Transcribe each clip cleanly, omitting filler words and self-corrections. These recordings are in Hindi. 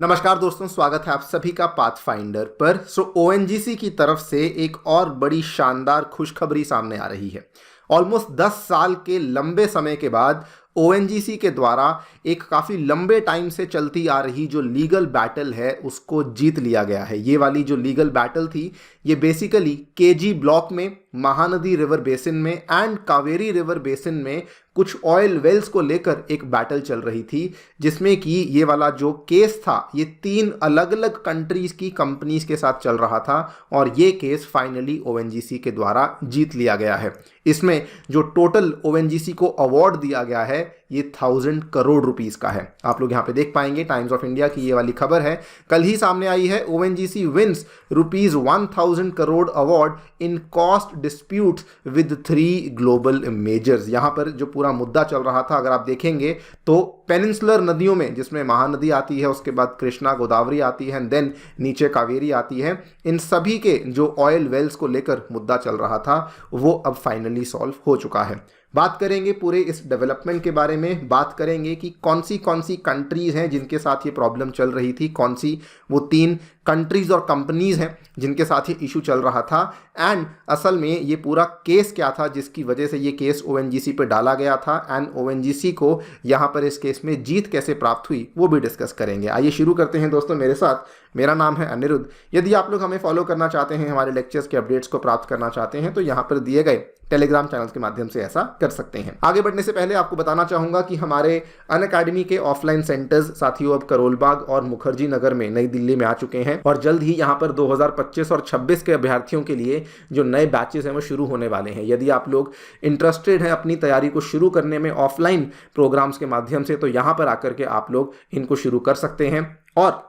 नमस्कार दोस्तों, स्वागत है आप सभी का पाथफाइंडर पर। ओएनजीसी की तरफ से एक और बड़ी शानदार खुशखबरी सामने आ रही है। ऑलमोस्ट 10 साल के लंबे समय के बाद ओएनजीसी के द्वारा एक काफ़ी लंबे टाइम से चलती आ रही जो लीगल बैटल है उसको जीत लिया गया है। ये वाली जो लीगल बैटल थी ये बेसिकली केजी ब्लॉक में, महानदी रिवर बेसिन में एंड कावेरी रिवर बेसिन में कुछ ऑयल वेल्स को लेकर एक बैटल चल रही थी, जिसमें कि ये वाला जो केस था ये 3 अलग अलग कंट्रीज की कंपनीज के साथ चल रहा था और ये केस फाइनली ओएनजीसी के द्वारा जीत लिया गया है। इसमें जो टोटल ओएनजीसी को अवार्ड दिया गया है ये 1000 करोड़ रुपीस का है। आप लोग यहाँ पे देख पाएंगे, टाइम्स ऑफ इंडिया की ये वाली खबर है, कल ही सामने आई है। ONGC wins ₹1000 crore award in cost disputes with 3 global majors. यहाँ पर जो पूरा मुद्दा चल रहा था, अगर आप देखेंगे तो पेनिनसुलर नदियों में, जिसमें महानदी आती है, उसके बाद कृष्णा गोदावरी आती है एंड देन नीचे कावेरी आती है, इन सभी के जो ऑयल वेल्स को लेकर मुद्दा चल रहा था वो अब फाइनली सॉल्व हो चुका है। बात करेंगे पूरे इस डेवलपमेंट के बारे में, बात करेंगे कि कौन सी कंट्रीज़ हैं जिनके साथ ये प्रॉब्लम चल रही थी, कौन सी वो 3 कंट्रीज़ और कंपनीज़ हैं जिनके साथ ये इशू चल रहा था, एंड असल में ये पूरा केस क्या था जिसकी वजह से ये केस ओएनजीसी पे डाला गया था एंड ओएनजीसी को यहाँ पर इस केस में जीत कैसे प्राप्त हुई वो भी डिस्कस करेंगे। आइए शुरू करते हैं दोस्तों मेरे साथ। मेरा नाम है अनिरुद्ध। यदि आप लोग हमें फॉलो करना चाहते हैं, हमारे लेक्चर्स के अपडेट्स को प्राप्त करना चाहते हैं, तो यहाँ पर दिए गए टेलीग्राम चैनल्स के माध्यम से ऐसा कर सकते हैं। आगे बढ़ने से पहले आपको बताना चाहूंगा कि हमारे अनअकैडमी के ऑफलाइन सेंटर्स साथियों अब करोलबाग और मुखर्जी नगर में नई दिल्ली में आ चुके हैं और जल्द ही यहाँ पर 2025 और 26 के अभ्यर्थियों के लिए जो नए बैचेस हैं वो शुरू होने वाले हैं। यदि आप लोग इंटरेस्टेड हैं अपनी तैयारी को शुरू करने में ऑफलाइन प्रोग्राम्स के माध्यम से, तो यहाँ पर आकर के आप लोग इनको शुरू कर सकते हैं। और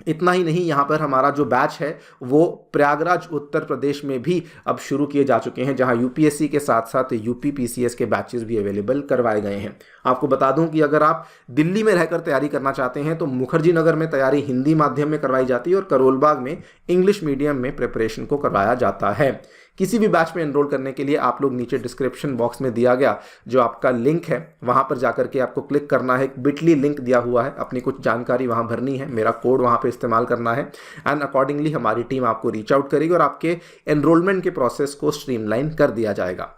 इतना ही नहीं, यहाँ पर हमारा जो बैच है वो प्रयागराज उत्तर प्रदेश में भी अब शुरू किए जा चुके हैं, जहाँ यूपीएससी के साथ साथ यूपी पीसीएस के बैचेस भी अवेलेबल करवाए गए हैं। आपको बता दूं कि अगर आप दिल्ली में रहकर तैयारी करना चाहते हैं तो मुखर्जी नगर में तैयारी हिंदी माध्यम में करवाई जाती है और करोलबाग में इंग्लिश मीडियम में प्रिपरेशन को करवाया जाता है। किसी भी बैच में एनरोल करने के लिए आप लोग नीचे डिस्क्रिप्शन बॉक्स में दिया गया जो आपका लिंक है वहां पर जाकर के आपको क्लिक करना है। एक बिटली लिंक दिया हुआ है, अपनी कुछ जानकारी वहां भरनी है, मेरा कोड वहां पे इस्तेमाल करना है एंड अकॉर्डिंगली हमारी टीम आपको रीच आउट करेगी और आपके एनरोलमेंट के प्रोसेस को स्ट्रीमलाइन कर दिया जाएगा।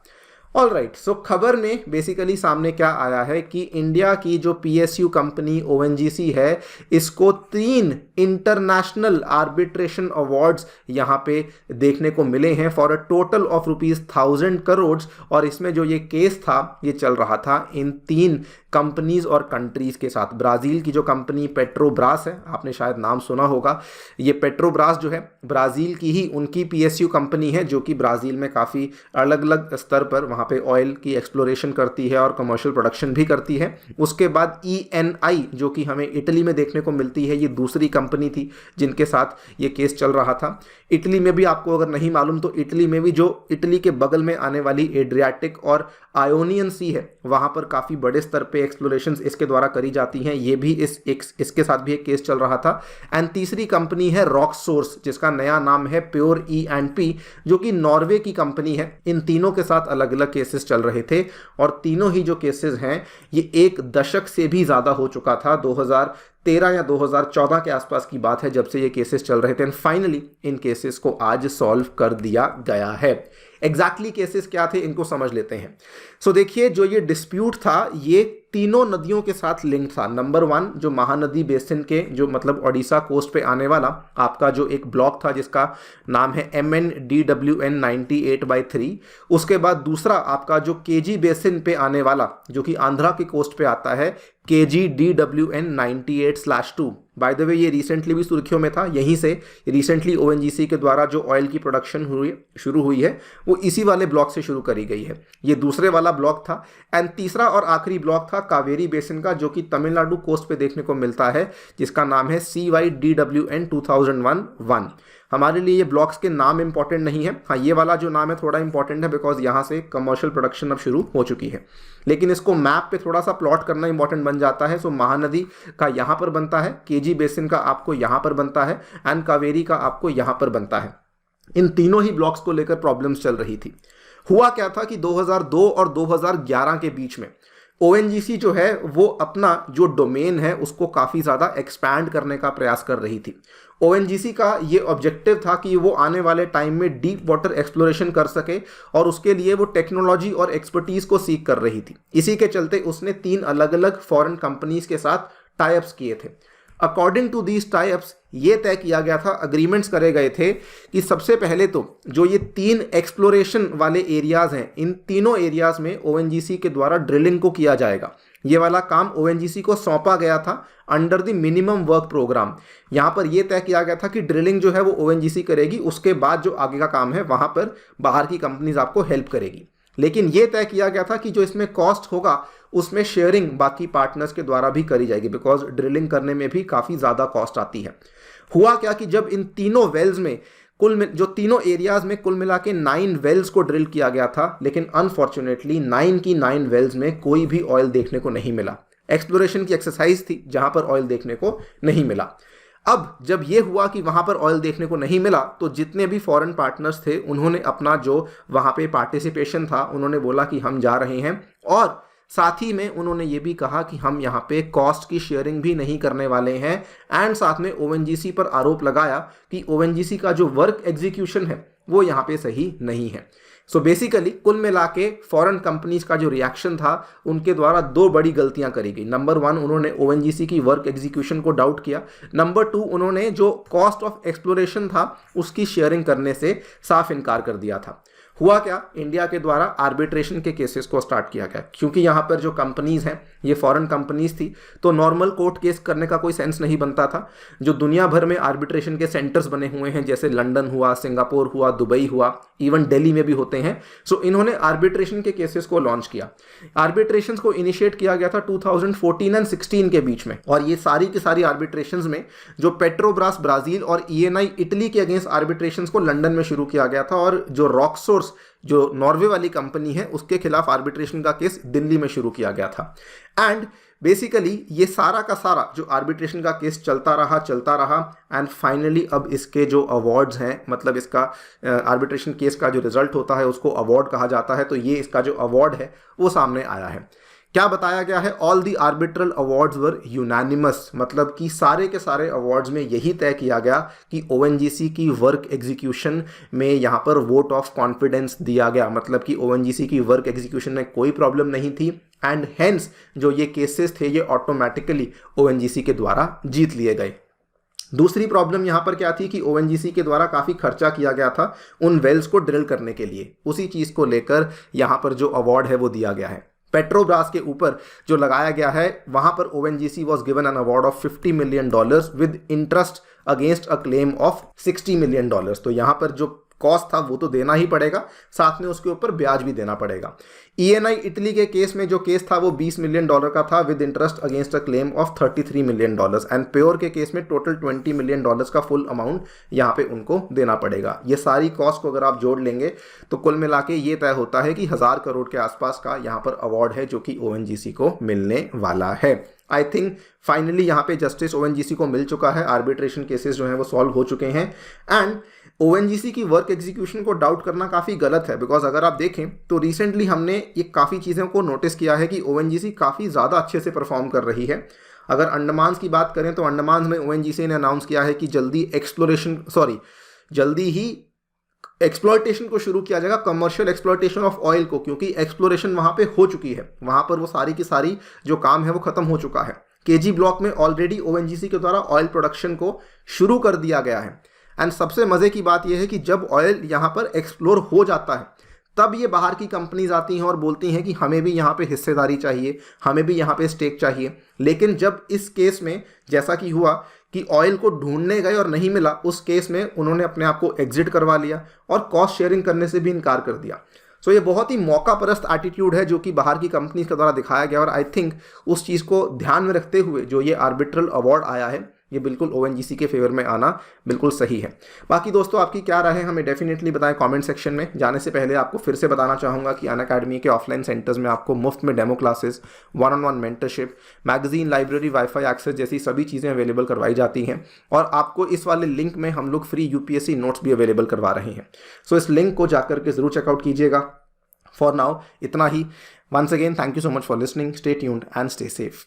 ऑल राइट, सो खबर में बेसिकली सामने क्या आया है कि इंडिया की जो पीएसयू कंपनी ओएनजीसी है इसको 3 इंटरनेशनल आर्बिट्रेशन अवार्ड्स यहाँ पे देखने को मिले हैं for a total of ₹1000 crore. और इसमें जो ये केस था ये चल रहा था इन 3 कंपनीज और कंट्रीज के साथ। ब्राज़ील की जो कंपनी पेट्रोब्रास है, आपने शायद नाम सुना होगा, ये पेट्रोब्रास जो है ब्राज़ील की ही उनकी पीएसयू कंपनी है जो कि ब्राज़ील में काफ़ी अलग अलग स्तर पर वहाँ पे ऑयल की एक्सप्लोरेशन करती है और कमर्शियल प्रोडक्शन भी करती है। उसके बाद ईएनआई जो कि हमें इटली में देखने को मिलती है, ये दूसरी कंपनी थी जिनके साथ ये केस चल रहा था। इटली में भी आपको अगर नहीं मालूम तो इटली में भी जो इटली के बगल में आने वाली एड्रियाटिक और आयोनियन सी है वहाँ पर काफ़ी बड़े स्तर पे एक्सप्लोरेशंस इसके द्वारा करी जाती हैं, ये भी इसके साथ भी एक केस चल रहा था। एंड तीसरी कंपनी है रॉकसोर्स जिसका नया नाम है प्योर ई&पी जो कि नॉर्वे की कंपनी है। इन तीनों के साथ अलग अलग केसेस चल रहे थे और तीनों ही जो केसेस हैं ये 1 दशक से भी ज़्यादा हो चुका था। 2013 या 2014 के आसपास की बात है जब से ये केसेस चल रहे थे एंड फाइनली इन केसेस को आज सॉल्व कर दिया गया है। एग्जैक्टली केसेस क्या थे इनको समझ लेते हैं। सो देखिए, जो ये डिस्प्यूट था ये तीनों नदियों के साथ लिंक था। नंबर 1 जो महानदी बेसिन के जो मतलब ओडिशा कोस्ट पे आने वाला आपका जो एक ब्लॉक था जिसका नाम है MNDWN 98/3। उसके बाद दूसरा आपका जो केजी बेसिन पे आने वाला जो कि आंध्रा के कोस्ट पे आता है KGDWN 98/2। बाय द वे ये रिसेंटली भी सुर्खियों में था, यहीं से रिसेंटली ओएनजीसी के द्वारा जो ऑयल की प्रोडक्शन शुरू हुई है वो इसी वाले ब्लॉक से शुरू करी गई है। ये दूसरे वाला ब्लॉक था। एंड तीसरा और आखिरी ब्लॉक था कावेरी बेसिन का जो कि तमिलनाडु कोस्ट पे देखने को मिलता है जिसका नाम है CYDWN 2001-1। हमारे लिए ये ब्लॉक्स के नाम इंपॉर्टेंट नहीं है, हाँ ये वाला जो नाम है थोड़ा इंपॉर्टेंट है बिकॉज यहाँ से कमर्शियल प्रोडक्शन अब शुरू हो चुकी है, लेकिन इसको मैप पे थोड़ा सा प्लॉट करना इंपॉर्टेंट बन जाता है। सो महानदी का यहाँ पर बनता है, केजी बेसिन का आपको यहाँ पर बनता है एंड कावेरी का आपको यहाँ पर बनता है। इन तीनों ही ब्लॉक्स को लेकर प्रॉब्लम्स चल रही थी। हुआ क्या था कि 2002 और 2011 के बीच में ओएनजीसी जो है वो अपना जो डोमेन है उसको काफ़ी ज़्यादा एक्सपैंड करने का प्रयास कर रही थी। ओएनजीसी का ये ऑब्जेक्टिव था कि वो आने वाले टाइम में डीप वाटर एक्सप्लोरेशन कर सके और उसके लिए वो टेक्नोलॉजी और एक्सपर्टीज को सीख कर रही थी। इसी के चलते उसने 3 अलग अलग फॉरेन कंपनीज के साथ टाइप्स किए थे। अकॉर्डिंग टू दीज टाइप्स ये तय किया गया था, अग्रीमेंट्स करे गए थे कि सबसे पहले तो जो ये 3 एक्सप्लोरेशन वाले एरियाज हैं, इन तीनों एरियाज में ओएनजीसी के द्वारा ड्रिलिंग को किया जाएगा। ये वाला काम ओएनजीसी को सौंपा गया था under the minimum work programme. यहाँ पर यह तय किया गया था कि ड्रिलिंग जो है वो ओएनजीसी करेगी, उसके बाद जो आगे का काम है वहां पर बाहर की कंपनीज आपको हेल्प करेगी। लेकिन यह तय किया गया था कि जो इसमें कॉस्ट होगा उसमें शेयरिंग बाकी पार्टनर्स के द्वारा भी करी जाएगी, बिकॉज ड्रिलिंग करने में भी काफ़ी ज़्यादा कॉस्ट आती है। हुआ क्या कि जब इन तीनों वेल्स में जो तीनों एरियाज में कुल मिला के 9 वेल्स को ड्रिल किया गया था, लेकिन अनफॉर्चुनेटली 9 की 9 वेल्स में कोई भी ऑयल देखने को नहीं मिला। एक्सप्लोरेशन की एक्सरसाइज थी जहां पर ऑयल देखने को नहीं मिला। अब जब यह हुआ कि वहां पर ऑयल देखने को नहीं मिला, तो जितने भी फॉरेन पार्टनर्स थे उन्होंने अपना जो वहां पे पार्टिसिपेशन था उन्होंने बोला कि हम जा रहे हैं, और साथ ही में उन्होंने ये भी कहा कि हम यहाँ पे कॉस्ट की शेयरिंग भी नहीं करने वाले हैं। एंड साथ में ओएनजीसी पर आरोप लगाया कि ओएनजीसी का जो वर्क एग्जीक्यूशन है वो यहाँ पे सही नहीं है। सो बेसिकली कुल मिला के फॉरेन कंपनीज का जो रिएक्शन था उनके द्वारा 2 बड़ी गलतियां करी गई। नंबर 1, उन्होंने ओएनजीसी की वर्क एग्जीक्यूशन को डाउट किया। नंबर 2, उन्होंने जो कॉस्ट ऑफ एक्सप्लोरेशन था उसकी शेयरिंग करने से साफ इनकार कर दिया था। हुआ क्या, इंडिया के द्वारा आर्बिट्रेशन के केसेस को स्टार्ट किया गया, क्योंकि यहाँ पर जो कंपनीज हैं ये फॉरेन कंपनीज थी, तो नॉर्मल कोर्ट केस करने का कोई सेंस नहीं बनता था। जो दुनिया भर में आर्बिट्रेशन के सेंटर्स बने हुए हैं, जैसे लंदन हुआ, सिंगापुर हुआ, दुबई हुआ, इवन दिल्ली में भी होते हैं, सो इन्होंने आर्बिट्रेशन के केसेस को लॉन्च किया। आर्बिट्रेशन को इनिशिएट किया गया था 2014 एंड 16 के बीच में, और ये सारी की सारी आर्बिट्रेशन में जो पेट्रोब्रास ब्राजील और ईएनआई इटली के अगेंस्ट आर्बिट्रेशन को लंदन में शुरू किया गया था, और जो रॉकसोर्स जो नॉर्वे वाली कंपनी है उसके खिलाफ आर्बिट्रेशन का केस दिल्ली में शुरू किया गया था। एंड बेसिकली ये सारा का सारा जो आर्बिट्रेशन का केस चलता रहा एंड फाइनली अब इसके जो अवार्ड्स हैं, मतलब इसका आर्बिट्रेशन केस का जो रिजल्ट होता है उसको अवार्ड कहा जाता है, तो ये इसका जो अवार्ड है वो सामने आया है। क्या बताया गया है, all the arbitral awards were unanimous, मतलब कि सारे के सारे अवार्ड्स में यही तय किया गया कि ओएनजीसी की वर्क एग्जीक्यूशन में यहाँ पर वोट ऑफ कॉन्फिडेंस दिया गया, मतलब कि ओएनजीसी की वर्क एग्जीक्यूशन में कोई प्रॉब्लम नहीं थी, एंड हेंस जो ये केसेस थे ये ऑटोमेटिकली ओएनजीसी के द्वारा जीत लिए गए। दूसरी प्रॉब्लम यहाँ पर क्या थी कि ओएनजीसी के द्वारा काफ़ी खर्चा किया गया था उन वेल्स को ड्रिल करने के लिए, उसी चीज़ को लेकर यहाँ पर जो अवार्ड है वो दिया गया है। पेट्रोब्रास के ऊपर जो लगाया गया है वहां पर ONGC was given an award of $50 million with interest against a claim of $60 million. तो यहां पर जो कॉस्ट था वो तो देना ही पड़ेगा, साथ में उसके ऊपर ब्याज भी देना पड़ेगा। ईएनआई इटली के केस में जो केस था वो $20 मिलियन का था with interest against a claim of $33 million, and pure के केस में टोटल $20 मिलियन का फुल अमाउंट यहाँ पे उनको देना पड़ेगा। ये सारी कॉस्ट को अगर आप जोड़ लेंगे तो कुल मिला के ये तय होता है कि 1000 करोड़ के आसपास का यहाँ पर अवार्ड है जो कि ओएनजीसी को मिलने वाला है। आई थिंक फाइनली यहाँ पे जस्टिस ओएनजीसी को मिल चुका है, आर्बिट्रेशन केसेस जो हैं वो सॉल्व हो चुके हैं, एंड ओएनजीसी की वर्क एग्जीक्यूशन को डाउट करना काफ़ी गलत है, बिकॉज अगर आप देखें तो रिसेंटली हमने ये काफ़ी चीज़ों को नोटिस किया है कि ओएनजीसी काफ़ी ज़्यादा अच्छे से परफॉर्म कर रही है। अगर अंडमान की बात करें तो अंडमान में ओएनजीसी ने अनाउंस किया है कि जल्दी ही एक्सप्लॉयटेशन को शुरू किया जाएगा, कमर्शियल एक्सप्लॉयटेशन ऑफ ऑयल को, क्योंकि एक्सप्लोरेशन वहाँ पे हो चुकी है, वहाँ पर वो सारी की सारी जो काम है वो खत्म हो चुका है। केजी ब्लॉक में ऑलरेडी ओएनजीसी के द्वारा ऑयल प्रोडक्शन को शुरू कर दिया गया है, एंड सबसे मजे की बात यह है कि जब ऑयल यहाँ पर एक्सप्लोर हो जाता है तब ये बाहर की कंपनीज आती हैं और बोलती हैं कि हमें भी यहाँ पे हिस्सेदारी चाहिए, हमें भी यहाँ पे स्टेक चाहिए। लेकिन जब इस केस में जैसा कि हुआ कि ऑयल को ढूंढने गए और नहीं मिला, उस केस में उन्होंने अपने आप को एग्जिट करवा लिया और कॉस्ट शेयरिंग करने से भी इनकार कर दिया। सो ये बहुत ही मौका परस्त एटीट्यूड है जो कि बाहर की कंपनीज के द्वारा दिखाया गया, और आई थिंक उस चीज़ को ध्यान में रखते हुए जो ये आर्बिट्रल अवार्ड आया है ये बिल्कुल ओएनजीसी के फेवर में आना बिल्कुल सही है। बाकी दोस्तों आपकी क्या राय है हमें डेफिनेटली बताएं कमेंट सेक्शन में। जाने से पहले आपको फिर से बताना चाहूँगा कि अनअकैडमी के ऑफलाइन सेंटर्स में आपको मुफ्त में demo classes, 1-on-1 mentorship, magazine, library, wifi access जैसी सभी चीज़ें अवेलेबल करवाई जाती हैं, और आपको इस वाले लिंक में हम लोग फ्री यूपीएससी नोट्स भी अवेलेबल करवा रहे हैं। सो इस लिंक को जाकर के ज़रूर चेकआउट कीजिएगा। फॉर नाउ इतना ही। Once again, thank you so much for listening. Stay tuned and stay safe.